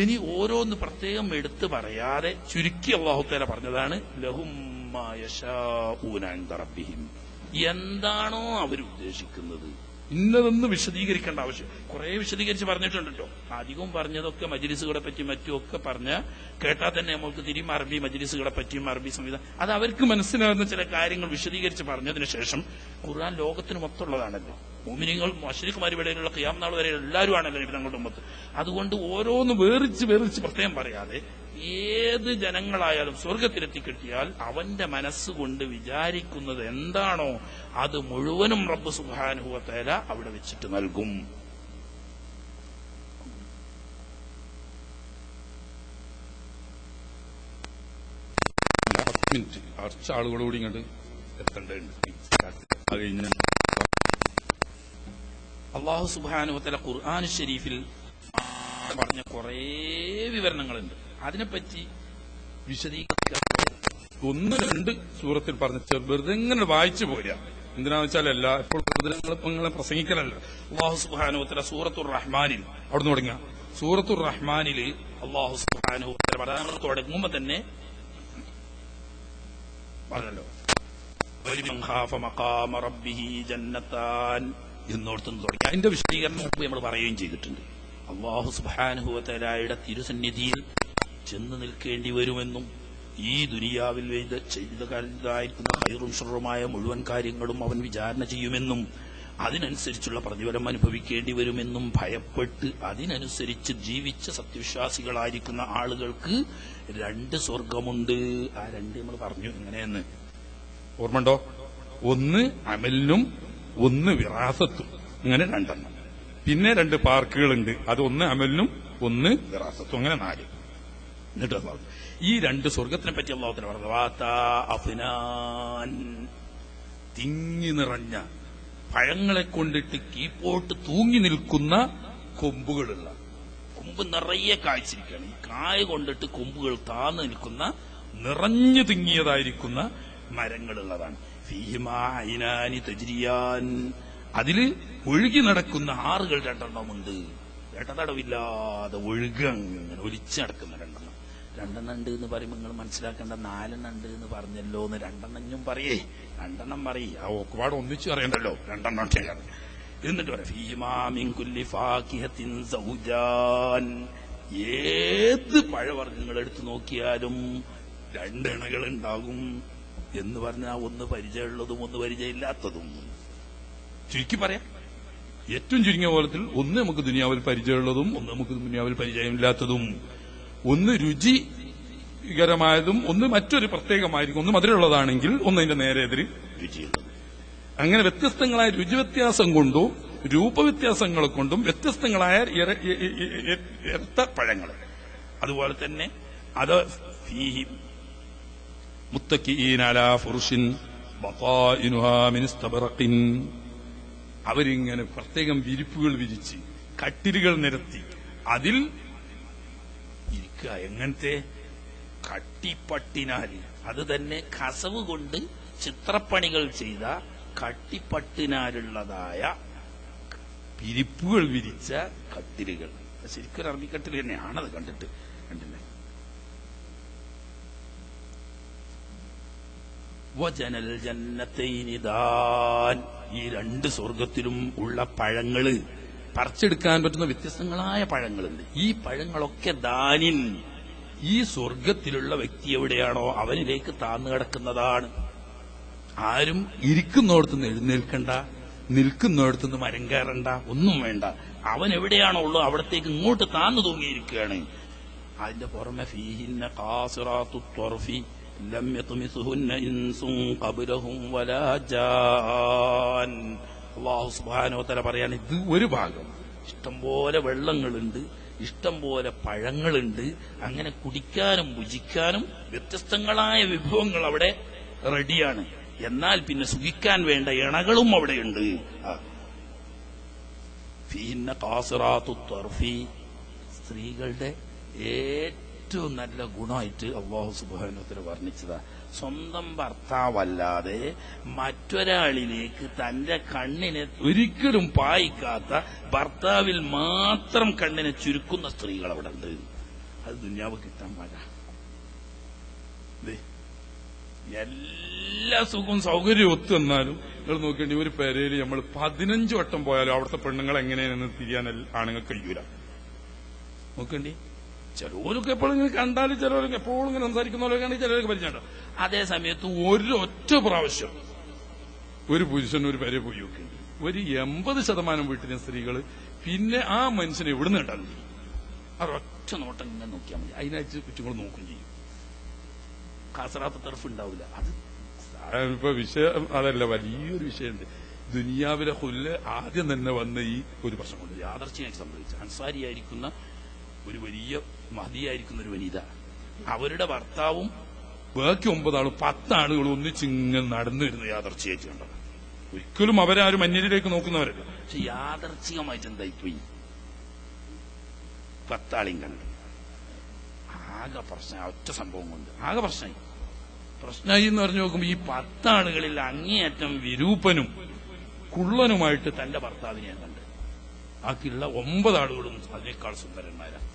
ഇനി ഓരോന്ന് പ്രത്യേകം എടുത്ത് പറയാതെ ചുരുക്കി അല്ലാഹു തആല പറഞ്ഞതാണ് ലഹും മാ യശാഊന ഇൻദ റബ്ബിഹിം. എന്താണോ അവർ ഉദ്ദേശിക്കുന്നത് ഇന്നതൊന്നും വിശദീകരിക്കേണ്ട ആവശ്യം. കുറെ വിശദീകരിച്ച് പറഞ്ഞിട്ടുണ്ടല്ലോ. അധികവും പറഞ്ഞതൊക്കെ മജ്ലിസുകളെ പറ്റി മറ്റുമൊക്കെ പറഞ്ഞ കേട്ടാൽ തന്നെ നമ്മൾക്ക് തിരിയും അറബി മജ്ലിസുകളെ പറ്റിയും അറബി സംവിധാനം അത് അവർക്ക് മനസ്സിലാകുന്ന ചില കാര്യങ്ങൾ വിശദീകരിച്ച് പറഞ്ഞതിന് ശേഷം ഖുർആൻ ലോകത്തിന് മൊത്തമുള്ളതാണല്ലോ. മുഅ്മിനീങ്ങൾ മുശ്രിക്കുമാർ ഇവിടെയുള്ള ഖിയാം നാൾ വരെ എല്ലാവരും ആണല്ലോ ഞങ്ങളുടെ ഉമ്മത്ത്. അതുകൊണ്ട് ഓരോന്ന് വേറിച്ച് പ്രത്യേകം പറയാതെ ഏത് ജനങ്ങളായാലും സ്വർഗത്തിലെത്തിക്കിട്ടിയാൽ അവന്റെ മനസ്സുകൊണ്ട് വിചാരിക്കുന്നത് എന്താണോ അത് മുഴുവനും റബ്ബ് സുബ്ഹാനഹു വ തആല അവിടെ വെച്ചിട്ട് നൽകും. കുറച്ച് ആളുകളോട് ഇങ്ങോട്ട് എത്തേണ്ടതുണ്ട്. അല്ലാഹു സുബ്ഹാനഹു വ തആല ഖുർആൻ ശരീഫിൽ പറഞ്ഞ കുറേ വിവരണങ്ങളുണ്ട്. അതിനെപ്പറ്റി വിശദീകരിക്കാൻ 1-2 സൂറത്തിൽ പറഞ്ഞ വെറുതെ ഇങ്ങനെ വായിച്ചു പോരാ. എന്തിനാന്ന് വെച്ചാൽ ഇപ്പോൾ നിങ്ങളെ പ്രസംഗിക്കലല്ല. അല്ലാഹു സുബ്ഹാനഹു വ തആല സൂറത്തുർ റഹ്മാനിൽ അവിടെ തുടങ്ങുക. സൂറത്തുർ റഹ്മാനിൽ അല്ലാഹു സുബ്ഹാനഹു വ തആല പറയാൻ തുടങ്ങുമ്പോ തന്നെ പറഞ്ഞല്ലോ വലിമൻ ഖാഫ മഖാമ റബ്ബിഹി ജന്നത്താൻ എന്നോർത്തുനിന്ന് തുടങ്ങി. അതിന്റെ വിശദീകരണം നമ്മൾ പറയുകയും ചെയ്തിട്ടുണ്ട്. അല്ലാഹു സുബ്ഹാനഹു വ തആലയുടെ തിരുസന്നിധിയിൽ ചെന്ന് നിൽക്കേണ്ടി വരുമെന്നും ഈ ദുനിയാവിൽ ചെയ്തതായിരിക്കുന്ന ഖൈറും ശർറുമായ മുഴുവൻ കാര്യങ്ങളും അവൻ വിചാരണ ചെയ്യുമെന്നും അതിനനുസരിച്ചുള്ള പ്രതിഫലം അനുഭവിക്കേണ്ടി വരുമെന്നും ഭയപ്പെട്ട് അതിനനുസരിച്ച് ജീവിച്ച സത്യവിശ്വാസികളായിരിക്കുന്ന ആളുകൾക്ക് 2 സ്വർഗമുണ്ട്. ആ 2 നമ്മൾ പറഞ്ഞു എങ്ങനെയെന്ന് ഓർമ്മണ്ടോ? 1 അമലിനും 1 വിറാസത്തും. അങ്ങനെ 2 പിന്നെ 2 പാർക്കുകളുണ്ട്. അത് 1 അമലിനും 1 വിറാസത്തും. അങ്ങനെ 4. എന്നിട്ട് ഈ 2 സ്വർഗത്തിനെ പറ്റി അല്ലാഹു തആല പറഞ്ഞു തിങ്ങി നിറഞ്ഞ പഴങ്ങളെ കൊണ്ടിട്ട് കീപ്പോട്ട് തൂങ്ങി നിൽക്കുന്ന കൊമ്പുകളുള്ള കൊമ്പ് നിറയെ കായ്ച്ചിരിക്കുകയാണ്. ഈ കായ കൊണ്ടിട്ട് കൊമ്പുകൾ താന്നു നിൽക്കുന്ന നിറഞ്ഞു തിങ്ങിയതായിരിക്കുന്ന മരങ്ങളുള്ളതാണ്. ഫീഹിമാ ഐനാനി തജ്രിയാൻ അതില് ഒഴുകി നടക്കുന്ന ആറുകൾ 2 ഉണ്ട്. ഇടതടവില്ലാതെ ഒഴുകുക ഇങ്ങനെ ഒലിച്ചു നടക്കുന്ന 2 ഉണ്ട് എന്ന് പറയുമ്പോൾ നിങ്ങൾ മനസ്സിലാക്കേണ്ട 4 ഉണ്ട് എന്ന് പറഞ്ഞല്ലോ എന്ന് 2 പറയേ 2 പറയേ. ആ ഒരുപാട് ഒന്നിച്ച് അറിയണ്ടല്ലോ. 2 ചെയ്യാറ്. എന്നിട്ട് പറയാം ഫീഹിമാ മിൻ കുല്ലി ഫാകിഹത്തിൻ സൗജാൻ ഏത് പഴവർഗ്ഗങ്ങൾ എടുത്തു നോക്കിയാലും 2 ഇണകൾ ഉണ്ടാകും എന്ന് പറഞ്ഞാൽ 1 പരിചയമുള്ളതും 1 പരിചയമില്ലാത്തതും. ചുരുക്കി പറയാം, ഏറ്റവും ചുരുങ്ങിയ പോലത്തിൽ 1 നമുക്ക് ദുനിയാവിൽ പരിചയമുള്ളതും 1 നമുക്ക് ദുനിയാവിൽ പരിചയമില്ലാത്തതും, 1 രുചികരമായതും 1 മറ്റൊരു പ്രത്യേകമായിരിക്കും. 1 മധുരമുള്ളതാണെങ്കിൽ 1 അതിന്റെ നേരെ എതിര് രുചിയുള്ളത്. അങ്ങനെ വ്യത്യസ്തങ്ങളായ രുചി വ്യത്യാസം കൊണ്ടും രൂപവ്യത്യാസങ്ങളെ കൊണ്ടും വ്യത്യസ്തങ്ങളായ ഇരട്ട പഴങ്ങൾ. അതുപോലെ തന്നെ അത് ഫീഹി മുത്തഖീന അലാ ഫുർഷിൻ ബതാഇനുഹാ മിൻ ഇസ്തബറഖിൻ അവരിങ്ങനെ പ്രത്യേകം വിരിപ്പുകൾ വിരിച്ച് കട്ടിലുകൾ നിരത്തി അതിൽ ഇരിക്കുക. എങ്ങനത്തെ കട്ടിപ്പട്ടിനാൽ അത് തന്നെ കസവ് കൊണ്ട് ചിത്രപ്പണികൾ ചെയ്ത കട്ടിപ്പട്ടിനാലുള്ളതായ വിരിപ്പുകൾ വിരിച്ച കട്ടിലുകൾ. ശരിക്കും അറബിക്കട്ടിൽ തന്നെയാണത്. കണ്ടില്ലേ? വജനൽ ജന്നത്തൈനി ദാൻ ഈ 2 സ്വർഗത്തിലും ഉള്ള പഴങ്ങള് പറിച്ചെടുക്കാൻ പറ്റുന്ന വ്യത്യസ്തങ്ങളായ പഴങ്ങളുണ്ട്. ഈ പഴങ്ങളൊക്കെ ദാനിൻ ഈ സ്വർഗത്തിലുള്ള വ്യക്തി എവിടെയാണോ അവനിലേക്ക് താന്നു കിടക്കുന്നതാണ്. ആരും ഇരിക്കുന്നിടത്തുനിന്ന് എഴുന്നേൽക്കണ്ട, നിൽക്കുന്നിടത്തുനിന്ന് മരം കയറണ്ട, ഒന്നും വേണ്ട. അവൻ എവിടെയാണോ ഉള്ളൂ അവിടത്തേക്ക് ഇങ്ങോട്ട് താന്നു തൂങ്ങിയിരിക്കുകയാണ്. അതിന്റെ പുറമെ ഫീഹിന്ന ഖാസിറാത്തു ത്വർഫി ലം യത്മിസുഹുന്ന ഇൻസുൻ ഖബ്ലഹും വലാ ജാൻ. അല്ലാഹു സുബ്ഹാനഹു വ തആല പറയാണ്, ഇത് ഒരു ഭാഗം. ഇഷ്ടംപോലെ വെള്ളങ്ങളുണ്ട്, ഇഷ്ടംപോലെ പഴങ്ങളുണ്ട്. അങ്ങനെ കുടിക്കാനും ഭുജിക്കാനും വ്യത്യസ്തങ്ങളായ വിഭവങ്ങൾ അവിടെ റെഡിയാണ്. എന്നാൽ പിന്നെ സുഖിക്കാൻ വേണ്ട ഇണകളും അവിടെയുണ്ട്. ഫീഹിന്ന ഖാസിറാത്തു ത്വർഫി സ്ത്രീകളുടെ ഏറ്റവും ഏറ്റവും നല്ല ഗുണമായിട്ട് അല്ലാഹു സുബ്ഹാനഹു വ തആല വർണ്ണിച്ചതാ. സ്വന്തം ഭർത്താവല്ലാതെ മറ്റൊരാളിലേക്ക് തന്റെ കണ്ണിനെ ഒരിക്കലും പായിക്കാത്ത ഭർത്താവിൽ മാത്രം കണ്ണിനെ ചുരുക്കുന്ന സ്ത്രീകൾ അവിടെ ഉണ്ട്. അത് ദുനിയാവ് കിട്ടാൻ പാടാ. എല്ലാ സുഖവും സൗകര്യവും ഒത്തു വന്നാലും നിങ്ങൾ നോക്കേണ്ടി ഒരു പെരയിൽ നമ്മൾ 15 വട്ടം പോയാലും അവിടുത്തെ പെണ്ണുങ്ങൾ എങ്ങനെയാണെന്ന് തിരിയാൻ ആണുങ്ങൾ കഴിയൂല. നോക്കേണ്ടി ചിലവരൊക്കെ എപ്പോഴും ഇങ്ങനെ കണ്ടാലും ചിലവരൊക്കെ എപ്പോഴും ഇങ്ങനെ സംസാരിക്കുന്നവരൊക്കെയാണെങ്കിൽ ചിലവരൊക്കെ പരിചയമുണ്ടാവും. അതേ സമയത്ത് ഒരൊറ്റ പ്രാവശ്യം ഒരു പുരുഷൻ ഒരു പെരയെ പോയി നോക്കേണ്ടി ഒരു 80% വീട്ടിലെ സ്ത്രീകൾ പിന്നെ ആ മനുഷ്യനെ എവിടുന്ന് കണ്ടാലും ചെയ്യും. ആ ഒറ്റ നോട്ടം ഇങ്ങനെ നോക്കിയാൽ മതി. അതിനയച്ച് കുറ്റങ്ങൾ നോക്കുകയും ചെയ്യും. കാസറാത്ത തർഫ് ഉണ്ടാവില്ല. അത് ഇപ്പൊ വിഷയം അതല്ല, വലിയൊരു വിഷയമുണ്ട്. ദുനിയാവിലെ ഹുല്ല് ആദ്യം തന്നെ വന്ന ഈ ഒരു പ്രശ്നം കൊണ്ട് യാദർച്ഛികമായി സംഭവിച്ച അൻസാരിയായിരിക്കുന്ന ഒരു വലിയ മഹദിയായിരിക്കുന്ന ഒരു വനിത, അവരുടെ ഭർത്താവും ബാക്കി 9 ആളും 10 ആളുകളും ഒന്നിച്ചിങ്ങനെ നടന്നു വരുന്ന യാദർച്ഛികമായിട്ട് കണ്ടത്. ഒരിക്കലും അവരാരും അന്യരിലേക്ക് നോക്കുന്നവരല്ല. പക്ഷെ യാദർച്ഛികമായിട്ട് എന്തായിപ്പോയി 10 ആളെയും കണ്ടു. ആകെ പ്രശ്നം, ഒറ്റ സംഭവം കൊണ്ട് ആകെ പ്രശ്നമായി എന്ന് പറഞ്ഞു നോക്കുമ്പോൾ ഈ 10 ആളുകളിൽ അങ്ങേയറ്റം വിരൂപനും കുള്ളനുമായിട്ട് തന്റെ ഭർത്താവിനെ കണ്ട്. ബാക്കിയുള്ള 9 ആളുകളും അതിനേക്കാൾ സുന്ദരന്മാരാണ്.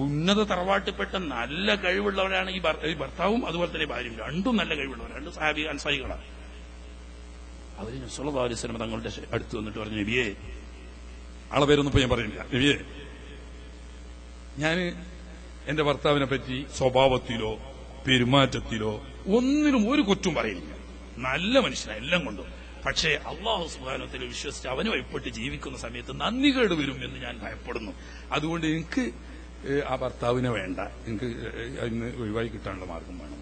ഉന്നത തറവാട്ടിൽപ്പെട്ട നല്ല കഴിവുള്ളവരാണ് ഈ ഭർത്താവും അതുപോലെ തന്നെ ഭാര്യയും. രണ്ടും നല്ല കഴിവുള്ളവരാണ്. 2 സഹാബി അൻസാരികളാണ്. അവര് നബി സല്ലല്ലാഹു അലൈഹി വസല്ലം തങ്ങളുടെ അടുത്ത് വന്നിട്ട് പറഞ്ഞു, നബിയെ, ആളെ പേരൊന്നും ഇപ്പൊ ഞാൻ പറയുന്നില്ല, നബിയെ, ഞാൻ എന്റെ ഭർത്താവിനെ പറ്റി സ്വഭാവത്തിലോ പെരുമാറ്റത്തിലോ ഒന്നിനും ഒരു കുറ്റം പറയുന്നില്ല. നല്ല മനുഷ്യനാണ് എല്ലാം കൊണ്ടും. പക്ഷേ അല്ലാഹു സുബ്ഹാനഹു വ തആല വിശ്വസിച്ച് അവന് ഭയപ്പെട്ട് ജീവിക്കുന്ന സമയത്ത് നന്ദികേട് വരും എന്ന് ഞാൻ ഭയപ്പെടുന്നു. അതുകൊണ്ട് എനിക്ക് ആ ഭർത്താവിനെ വേണ്ട, എനിക്ക് അതിന് ഒഴിവായി കിട്ടാനുള്ള മാർഗം വേണം.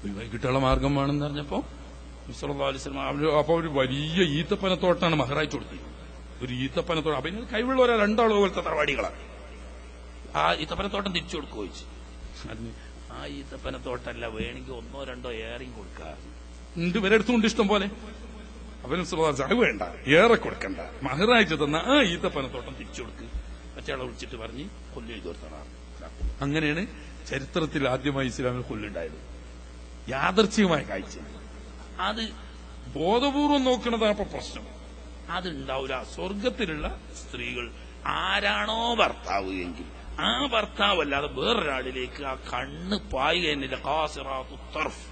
ഒഴിവായി കിട്ടാനുള്ള മാർഗം വേണമെന്ന് പറഞ്ഞപ്പോ സല്ലല്ലാഹു അലൈഹി വസല്ലം അപ്പൊ ഒരു വലിയ ഈത്തപ്പനത്തോട്ടാണ് മഹറായിട്ട് കൊടുത്തിരിക്കുന്നത്. ഒരു ഈത്തപ്പനത്തോട്ടം. അപ്പൊ ഇതിന് കഴിവുള്ളവരാ 2 ആളുകൾ പോലത്തെ തറവാടികളാണ്. ആ ഈത്തപ്പനത്തോട്ടം തിരിച്ചു കൊടുക്കുക ചോദിച്ചു. അതിന് ആ ഈത്തപ്പനത്തോട്ടല്ല, വേണമെങ്കിൽ 1 or 2 ഏറെയും കൊടുക്കുക. ഇവരെ അടുത്തുകൊണ്ട് ഇഷ്ടം പോലെ. അവനും അത് വേണ്ട, ഏറെ കൊടുക്കണ്ട, മഹറായിട്ട് തന്ന ആ ഈത്തപ്പനത്തോട്ടം തിരിച്ചു കൊടുക്ക്. മറ്റയാളെ വിളിച്ചിട്ട് പറഞ്ഞ് കൊല്ലു ചെയ്തോർത്താണ്. അങ്ങനെയാണ് ചരിത്രത്തിൽ ആദ്യമായി ഇസ്ലാമിൽ കൊല്ലുണ്ടായത്. യാദർച്ഛികമായ കാഴ്ച. അത് ബോധപൂർവം നോക്കുന്നതാണ് ഇപ്പൊ പ്രശ്നം. അതുണ്ടാവില്ല. സ്വർഗത്തിലുള്ള സ്ത്രീകൾ ആരാണോ ഭർത്താവ് എങ്കിൽ ആ ഭർത്താവ് അല്ലാതെ വേറൊരാളിലേക്ക് ആ കണ്ണ് പായുകയെന്നില്ല. ഖാസിറാത്തു തർഫ്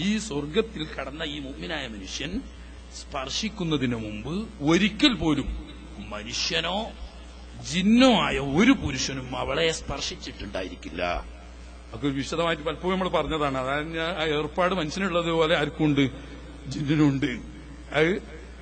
ഈ സ്വർഗത്തിൽ കടന്ന ഈ മുഅ്മിനായ മനുഷ്യൻ സ്പർശിക്കുന്നതിന് മുമ്പ് ഒരിക്കൽ പോലും മനുഷ്യനോ ജിന്നോ ആയ ഒരു പുരുഷനും അവളെ സ്പർശിച്ചിട്ടുണ്ടായിരിക്കില്ല. അതൊരു വിശദമായിട്ട് പലപ്പോഴും നമ്മൾ പറഞ്ഞതാണ്. അതായത് ആ ഏർപ്പാട് മനുഷ്യനുള്ളതുപോലെ ആർക്കുണ്ട്, ജിന്നിനുണ്ട്. അത്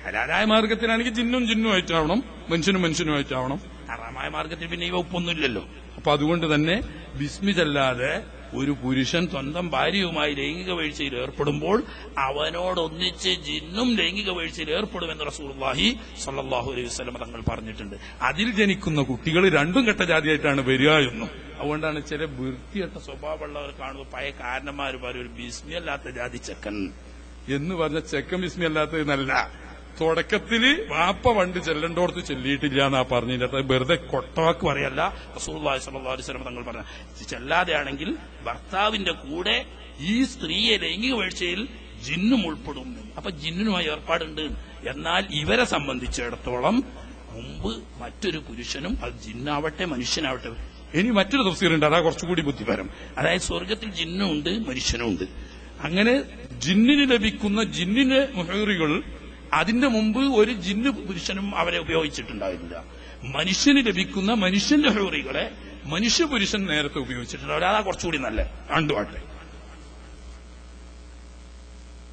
ഹലാലായ മാർഗത്തിലാണെങ്കിൽ ജിന്നുമായിട്ടാവണം, മനുഷ്യനുമായിട്ടാവണം. ഹറാമായ മാർഗത്തിൽ പിന്നെ ഈ വകുപ്പൊന്നുമില്ലല്ലോ. അപ്പൊ അതുകൊണ്ട് തന്നെ ബിസ്മില്ലാതെ ഒരു പുരുഷൻ സ്വന്തം ഭാര്യയുമായി ലൈംഗിക വീഴ്ചയിൽ ഏർപ്പെടുമ്പോൾ അവനോടൊന്നിച്ച് ജിന്നും ലൈംഗിക വീഴ്ചയിൽ ഏർപ്പെടുമെന്ന് റസൂലുള്ളാഹി സ്വല്ലല്ലാഹു അലൈഹി വസല്ലം തങ്ങൾ പറഞ്ഞിട്ടുണ്ട്. അതിൽ ജനിക്കുന്ന കുട്ടികൾ 2 ഘട്ട ജാതിയായിട്ടാണ് വരിക എന്നും. അതുകൊണ്ടാണ് ചില വൃത്തികെട്ട സ്വഭാവമുള്ളവർ കാണുമ്പോൾ പഴയ കാരണന്മാർ പറയും ഒരു ബിസ്മിയല്ലാത്ത ജാതി ചെക്കൻ എന്ന് പറഞ്ഞ ചെക്കൻ ബിസ്മിയല്ലാത്തത് നല്ല. തുടക്കത്തില് വാപ്പ പണ്ട് ചെല്ലണ്ടോടത്ത് ചെല്ലിയിട്ടില്ല എന്നാ പറഞ്ഞില്ല. വെറുതെ കൊട്ടവാക്ക് പറയല്ല. റസൂലുള്ളാഹി സ്വല്ലല്ലാഹു അലൈഹി വസല്ലം തങ്ങൾ പറഞ്ഞ ചെല്ലാതെയാണെങ്കിൽ ഭർത്താവിന്റെ കൂടെ ഈ സ്ത്രീയെ ലൈംഗിക വീഴ്ചയിൽ ജിന്നും ഉൾപ്പെടും. അപ്പൊ ജിന്നിനുമായി ഏർപ്പാടുണ്ട്. എന്നാൽ ഇവരെ സംബന്ധിച്ചിടത്തോളം മുമ്പ് മറ്റൊരു പുരുഷനും, അത് ജിന്നാവട്ടെ മനുഷ്യനാവട്ടെ. ഇനി മറ്റൊരു തഫ്സീറുണ്ട്, അതാ കുറച്ചുകൂടി ബുദ്ധിപരം. അതായത് സ്വർഗത്തിൽ ജിന്നും ഉണ്ട്, മനുഷ്യനും ഉണ്ട്. അങ്ങനെ ജിന്നിന് ലഭിക്കുന്ന ജിന്നിന്റെ മുഹറികൾ അതിന്റെ മുമ്പ് ഒരു ജിന്ന് പുരുഷനും അവരെ ഉപയോഗിച്ചിട്ടുണ്ടാവില്ല. മനുഷ്യന് ലഭിക്കുന്ന മനുഷ്യന്റെ ഹൂറികളെ മനുഷ്യ പുരുഷൻ നേരത്തെ ഉപയോഗിച്ചിട്ടുണ്ടാവില്ല. അതാ കുറച്ചുകൂടി നല്ല രണ്ടുമാട്ടെ.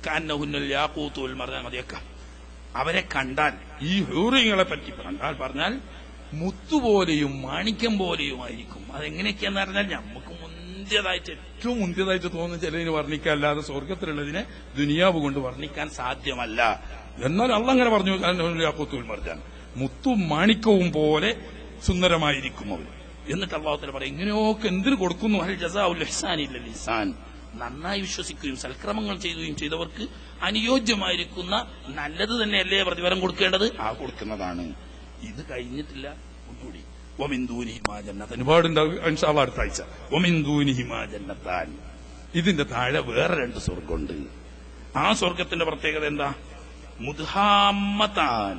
കാന്നഹുന്നൽ യാഖൂത്തു വൽ മർജാൻ മതിയക്ക. അവരെ കണ്ടാൽ, ഈ ഹൂറികളെ പറ്റി പറഞ്ഞാൽ മുത്തുപോലെയും മാണിക്യം പോലെയുമായിരിക്കും. അതെങ്ങനെയൊക്കെയാന്ന് പറഞ്ഞാൽ നമുക്ക് ഏറ്റവും മുന്തിയതായിട്ട് തോന്നുന്ന ചിലതിന് വർണ്ണിക്കാല്ലാതെ സ്വർഗത്തിലുള്ളതിനെ ദുനിയാവ് കൊണ്ട് വർണ്ണിക്കാൻ സാധ്യമല്ല. എന്നാൽ അള്ളാഹ് അങ്ങനെ പറഞ്ഞു, യാഖൂത്തുൽ മർജാൻ, മുത്തും മാണിക്കവും പോലെ സുന്ദരമായിരിക്കും അവർ. എന്നിട്ട് അല്ലാഹു തആല പറയും, ഇങ്ങനെയൊക്കെ എന്തിനു കൊടുക്കുന്നു? ഹൽ ജസാഉൽ ഇഹ്സാനി ഇല്ലൽ ഇഹ്സാൻ. നന്നായി വിശ്വസിക്കുകയും സൽക്രമങ്ങൾ ചെയ്യുകയും ചെയ്തവർക്ക് അനുയോജ്യമായിരിക്കുന്ന നല്ലത് തന്നെയല്ലേ പ്രതിഫലം കൊടുക്കേണ്ടത്? ആ കൊടുക്കുന്നതാണ്. ഇത് കഴിഞ്ഞിട്ടില്ല, ഒന്നുകൂടി ഒമിന്ദൂനിഹിമാ ജന്നത്താൻ, ഒരുപാടുണ്ടാവും ഇൻഷാ അല്ലാഹ് അടുത്ത ആഴ്ച. ഒമിന്ദൂനിഹിമാ ജന്നത്താൻ, ഇതിന്റെ താഴെ വേറെ 2 സ്വർഗമുണ്ട്. ആ സ്വർഗത്തിന്റെ പ്രത്യേകത എന്താ? മുദ്ഹാമ്മത്താൻ,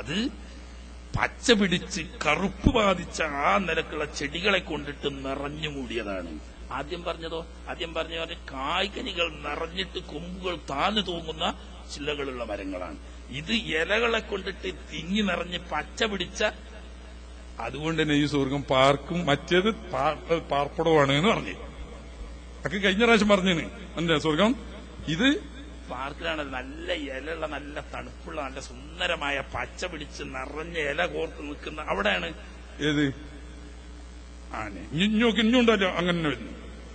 അത് പച്ച പിടിച്ച് കറുപ്പ് ബാധിച്ച ആ നിലക്കുള്ള ചെടികളെ കൊണ്ടിട്ട് നിറഞ്ഞു മൂടിയതാണ്. ആദ്യം പറഞ്ഞ കായ്കനികൾ നിറഞ്ഞിട്ട് കൊമ്പുകൾ താന്നു തൂങ്ങുന്ന ചില്ലകളുള്ള മരങ്ങളാണ്. ഇത് ഇലകളെ കൊണ്ടിട്ട് തിങ്ങി നിറഞ്ഞ് പച്ച പിടിച്ച, അതുകൊണ്ട് തന്നെ ഈ സ്വർഗം പാർക്കും, മറ്റേത് പാർപ്പടമാണ് എന്ന് പറഞ്ഞു. ഒക്കെ കഴിഞ്ഞ പ്രാവശ്യം പറഞ്ഞേന് എന്റെ സ്വർഗം. ഇത് പാർക്കിലാണ്. നല്ല ഇലയുള്ള, നല്ല തണുപ്പുള്ള, നല്ല സുന്ദരമായ പച്ച പിടിച്ച് നിറഞ്ഞ ഇല കോർത്ത് നിൽക്കുന്ന അവിടെയാണ്. ഏത്? ഇഞ്ഞുണ്ടല്ലോ അങ്ങനെ വരുന്നു.